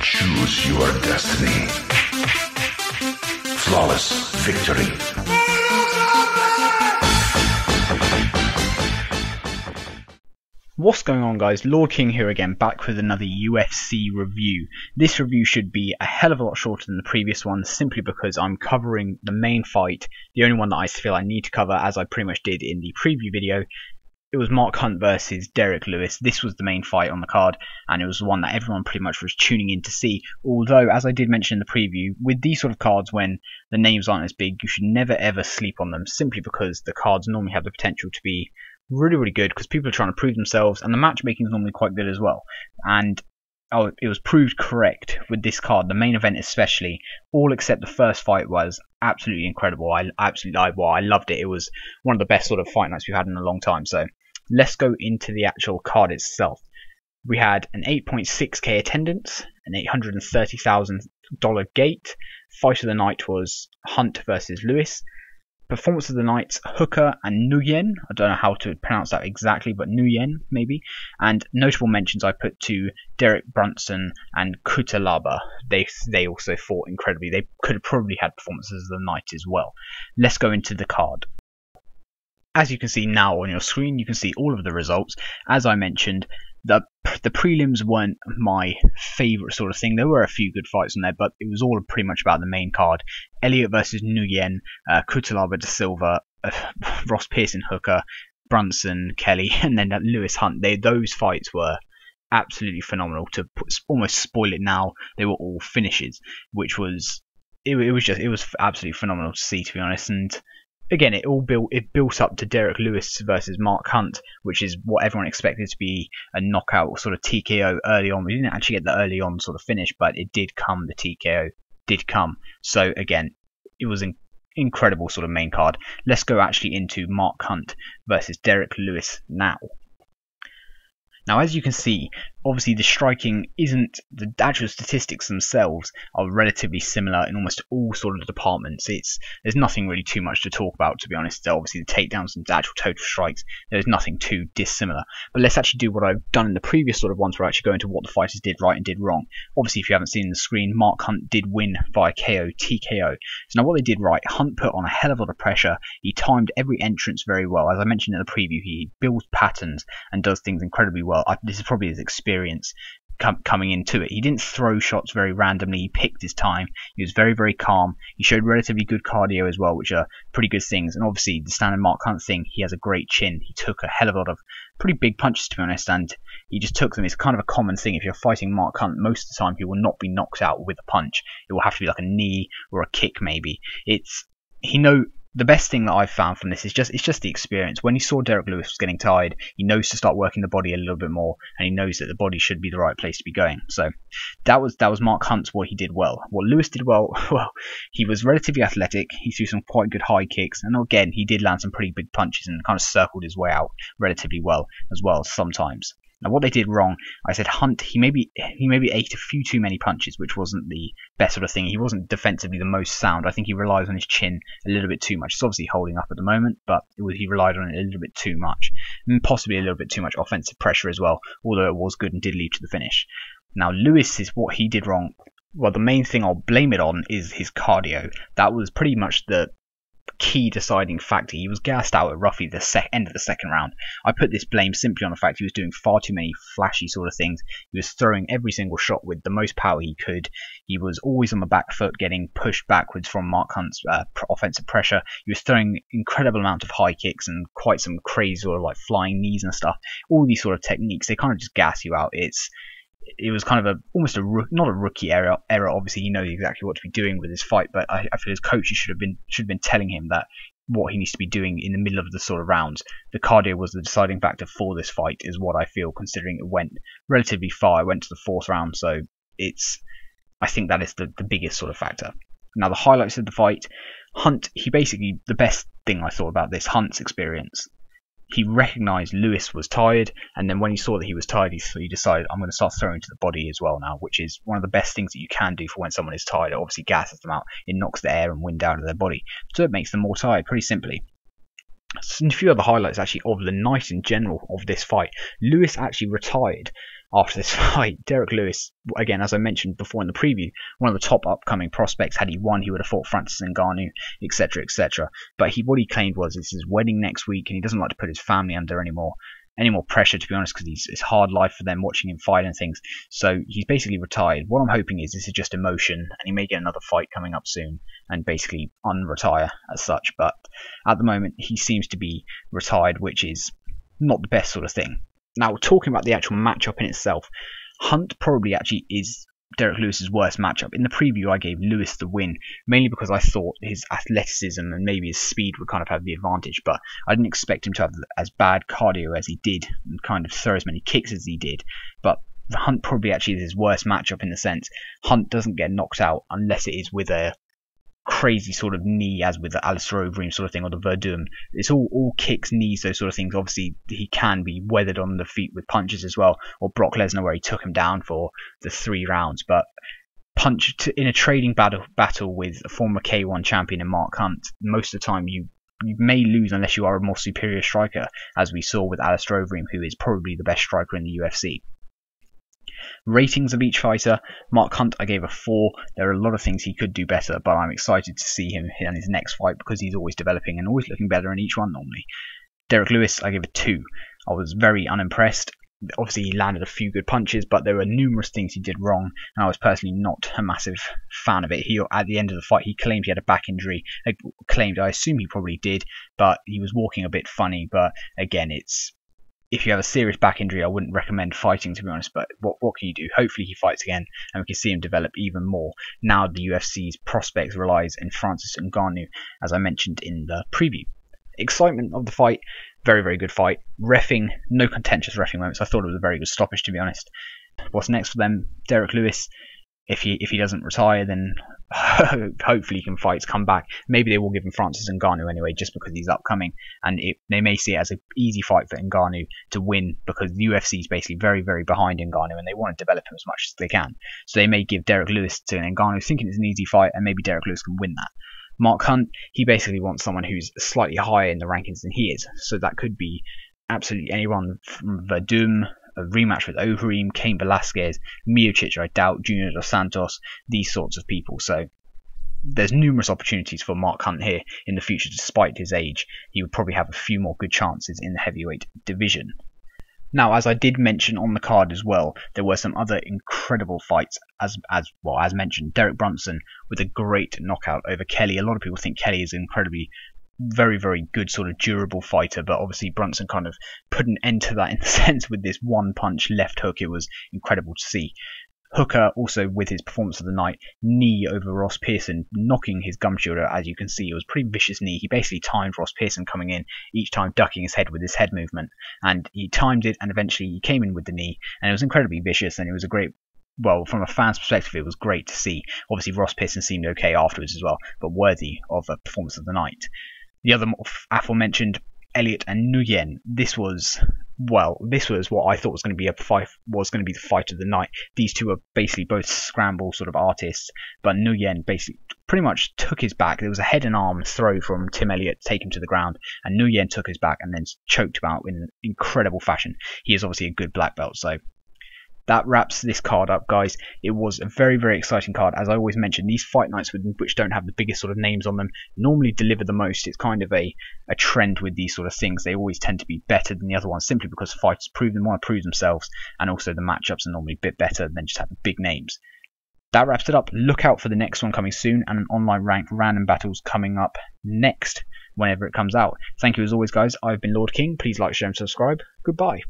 Choose your destiny. Flawless victory. What's going on, guys? LordKing here again, back with another UFC review. This review should be a hell of a lot shorter than the previous one, simply because I'm covering the main fight, the only one that I feel I need to cover, as I pretty much did in the preview video. It was Mark Hunt versus Derek Lewis. This was the main fight on the card, and it was the one that everyone pretty much was tuning in to see. Although, as I did mention in the preview, with these sort of cards, when the names aren't as big, you should never ever sleep on them, simply because the cards normally have the potential to be really good, because people are trying to prove themselves, and the matchmaking is normally quite good as well. And it was proved correct with this card, the main event especially. All except the first fight was absolutely incredible. I loved it. It was one of the best sort of fight nights we've had in a long time. So let's go into the actual card itself. We had an 8.6k attendance, an $830,000 gate. Fight of the night was Hunt versus Lewis. Performance of the night, Hooker and Nguyen. I don't know how to pronounce that exactly, but Nguyen maybe. And notable mentions I put to Derek Brunson and Kutalaba. They also fought incredibly. They could have probably had performances of the night as well. Let's go into the card. As you can see now on your screen, you can see all of the results. As I mentioned, the prelims weren't my favourite sort of thing. There were a few good fights on there, but it was all pretty much about the main card. Elliott versus Nguyen, Kutalaba de Silva, Ross Pearson Hooker, Brunson, Kelly, and then Lewis Hunt. Those fights were absolutely phenomenal. To almost spoil it now, they were all finishes, which was it was absolutely phenomenal to see, to be honest. And again, it built up to Derek Lewis versus Mark Hunt, which is what everyone expected to be a knockout sort of TKO early on. We didn't actually get the early on sort of finish, but it did come. The TKO did come. So again, it was an incredible sort of main card. Let's go actually into Mark Hunt versus Derek Lewis now. Now, as you can see, obviously the striking isn't, the actual statistics themselves are relatively similar in almost all sort of departments. There's nothing really too much to talk about, to be honest. Obviously the takedowns and the actual total strikes, there's nothing too dissimilar. But let's actually do what I've done in the previous sort of ones, where I actually go into what the fighters did right and did wrong. Obviously, if you haven't seen the screen, Mark Hunt did win via KO, TKO. So now what they did right, Hunt put on a hell of a lot of pressure. He timed every entrance very well. As I mentioned in the preview, he builds patterns and does things incredibly well. This is probably his experience coming into it. He didn't throw shots very randomly. He picked his time. He was very calm. He showed relatively good cardio as well, which are pretty good things. And obviously the standard Mark Hunt thing, he has a great chin. He took a hell of a lot of pretty big punches, to be honest, and he just took them. It's kind of a common thing. If you're fighting Mark Hunt, most of the time he will not be knocked out with a punch. It will have to be like a knee or a kick maybe. The best thing that I've found from this is it's just the experience. When he saw Derek Lewis was getting tired, he knows to start working the body a little bit more, and he knows that the body should be the right place to be going. So that was Mark Hunt's what he did well. What Lewis did well, he was relatively athletic. He threw some quite good high kicks, and again, he did land some pretty big punches and kind of circled his way out relatively well as well sometimes. Now, what they did wrong, I said Hunt, he maybe ate a few too many punches, which wasn't the best sort of thing. He wasn't defensively the most sound. I think he relies on his chin a little bit too much. It's obviously holding up at the moment, but he relied on it a little bit too much, and possibly a little bit too much offensive pressure as well, although it was good and did lead to the finish. Now, Lewis is what he did wrong. Well, the main thing I'll blame it on is his cardio. That was pretty much the key deciding factor. He was gassed out at roughly the end of the second round. I put this blame simply on the fact he was doing far too many flashy sort of things. He was throwing every single shot with the most power he could. He was always on the back foot, getting pushed backwards from Mark Hunt's offensive pressure. He was throwing incredible amount of high kicks and quite some crazy sort of like flying knees and stuff. All these sort of techniques, they kind of just gas you out. It was kind of almost not a rookie error. Obviously, he knows exactly what to be doing with his fight, but I feel his coach should have been telling him that what he needs to be doing in the middle of the sort of rounds. The cardio was the deciding factor for this fight, is what I feel, considering it went relatively far. It went to the fourth round, so I think that is the biggest sort of factor. Now, the highlights of the fight, Hunt, the best thing I thought about this, Hunt's experience. He recognised Lewis was tired, and then when he saw that he was tired, he decided, I'm going to start throwing to the body as well now, which is one of the best things that you can do for when someone is tired. It obviously gasses them out. It knocks the air and wind out of their body, so it makes them more tired, pretty simply. A few other highlights actually of the night in general of this fight. Lewis actually retired after this fight. Derek Lewis, again, as I mentioned before in the preview, one of the top upcoming prospects. Had he won, he would have fought Francis Ngannou, etc., etc. But what he claimed was it's his wedding next week, and he doesn't like to put his family under any more pressure, to be honest, because it's hard life for them watching him fight and things. So he's basically retired. What I'm hoping is this is just emotion, and he may get another fight coming up soon and basically unretire as such. But at the moment, he seems to be retired, which is not the best sort of thing. Now, talking about the actual matchup in itself, Hunt probably actually is Derek Lewis's worst matchup. In the preview, I gave Lewis the win, mainly because I thought his athleticism and maybe his speed would kind of have the advantage, but I didn't expect him to have as bad cardio as he did and kind of throw as many kicks as he did. But Hunt probably actually is his worst matchup in the sense Hunt doesn't get knocked out unless it is with a crazy sort of knee, as with the Alistair Overeem sort of thing, or the Verdum. It's all kicks, knees, those sort of things. Obviously, he can be weathered on the feet with punches as well, or Brock Lesnar where he took him down for the 3 rounds. But in a trading battle with a former K1 champion in Mark Hunt, most of the time you may lose unless you are a more superior striker, as we saw with Alistair Overeem, who is probably the best striker in the UFC. Ratings of each fighter, Mark Hunt I gave a 4. There are a lot of things he could do better, but I'm excited to see him in his next fight because he's always developing and always looking better in each one normally. Derek Lewis I gave a 2. I was very unimpressed. Obviously he landed a few good punches, but there were numerous things he did wrong, and I was personally not a massive fan of it. At the end of the fight, he claimed he had a back injury. I assume he probably did, but he was walking a bit funny. But again, if you have a serious back injury, I wouldn't recommend fighting, to be honest. But what can you do? Hopefully he fights again, and we can see him develop even more. Now the UFC's prospects relies in Francis Ngannou, as I mentioned in the preview. Excitement of the fight, very, very good fight. Reffing, no contentious reffing moments. I thought it was a very good stoppage, to be honest. What's next for them? Derek Lewis, if he doesn't retire, then hopefully he can come back. Maybe they will give him Francis Ngannou anyway, just because he's upcoming, and they may see it as an easy fight for Ngannou to win, because the UFC is basically very, very behind Ngannou, and they want to develop him as much as they can. So they may give Derek Lewis to Ngannou, thinking it's an easy fight, and maybe Derek Lewis can win that. Mark Hunt, he basically wants someone who's slightly higher in the rankings than he is, so that could be absolutely anyone from Verdum, a rematch with Overeem, Cain Velasquez, Miocic, I doubt, Junior Dos Santos, these sorts of people. So there's numerous opportunities for Mark Hunt here in the future. Despite his age, he would probably have a few more good chances in the heavyweight division. Now, as I did mention on the card as well, there were some other incredible fights, as mentioned. Derek Brunson with a great knockout over Kelly. A lot of people think Kelly is incredibly very, very good sort of durable fighter, but obviously Brunson kind of put an end to that in a sense with this one punch left hook. It was incredible to see. Hooker also with his performance of the night, knee over Ross Pearson, knocking his gum shielder. As you can see, it was a pretty vicious knee. He basically timed Ross Pearson coming in, each time ducking his head with his head movement, and he timed it, and eventually he came in with the knee, and it was incredibly vicious, and it was a great, well, from a fan's perspective, it was great to see. Obviously Ross Pearson seemed okay afterwards as well, but worthy of a performance of the night. The other aforementioned, Elliott and Nguyen, this was what I thought was going to be the fight of the night. These two are basically both scramble sort of artists, but Nguyen basically pretty much took his back. There was a head and arm throw from Tim Elliott to take him to the ground, and Nguyen took his back and then choked him out in incredible fashion. He is obviously a good black belt, so that wraps this card up, guys. It was a very, very exciting card. As I always mention, these fight nights which don't have the biggest sort of names on them normally deliver the most. It's kind of a trend with these sort of things. They always tend to be better than the other ones, simply because fighters want to prove themselves, and also the matchups are normally a bit better than just having big names. That wraps it up. Look out for the next one coming soon, and an online ranked random battles coming up next whenever it comes out. Thank you as always, guys. I've been LordKing. Please like, share and subscribe. Goodbye.